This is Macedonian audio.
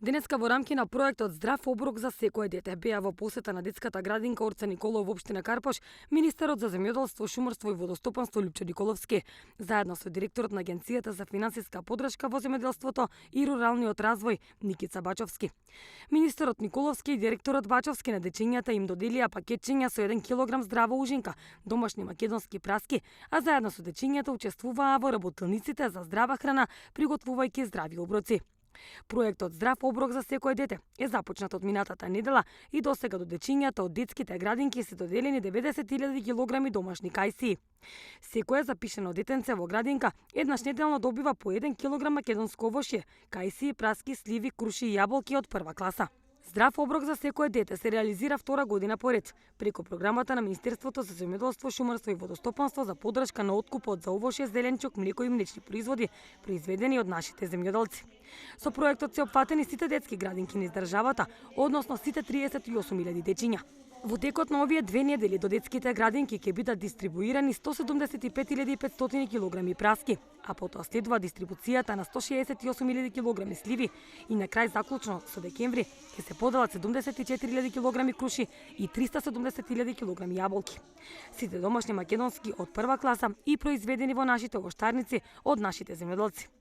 Денеска во рамки на проектот Здрав оброк за секое дете беа во посета на детската градинка Орце Николов во општина Карпош, министерот за земјоделство, шумарство и водостопанство Лјупчо Николовски, заедно со директорот на Агенцијата за финансиска поддршка во земјоделството и руралниот развој Никица Бачовски. Министерот Николовски и директорот Бачовски на дечињата им доделија пакетчиња со 1 килограм здрава ужинка, домашни македонски праски, а заедно со дечињата учествуваа во работилниците за здрава храна, приготвувајќи здрави оброци. Проектот Здрав оброк за секое дете е започнат од минатата недела и досега до дечињата од детските градинки се доделени 90.000 килограми домашни кајсии. Секое запишено детенце во градинка еднаш неделно добива по 1 килограм македонско овошје, кајсии, праски, сливи, круши и јаболки од прва класа. Здрав оброк за секое дете се реализира втора година поред, преку програмата на Министерството за земјоделство, шумарство и водостопанство за поддршка на откупот за овошје, зеленчук, млеко и млечни производи, произведени од нашите земјоделци. Со проектот се опфатени сите детски градинки низ државата, односно сите 38.000 дечиња. Во текот на овие 2 недели до детските градинки ќе бидат дистрибуирани 175.500 килограми праски, а потоа следува дистрибуцијата на 168.000 килограми сливи и на крај заклучно со декември ќе се поделат 74.000 килограми круши и 370.000 килограми јаболки. Сите домашни македонски од прва класа и произведени во нашите овоштарници од нашите земјоделци.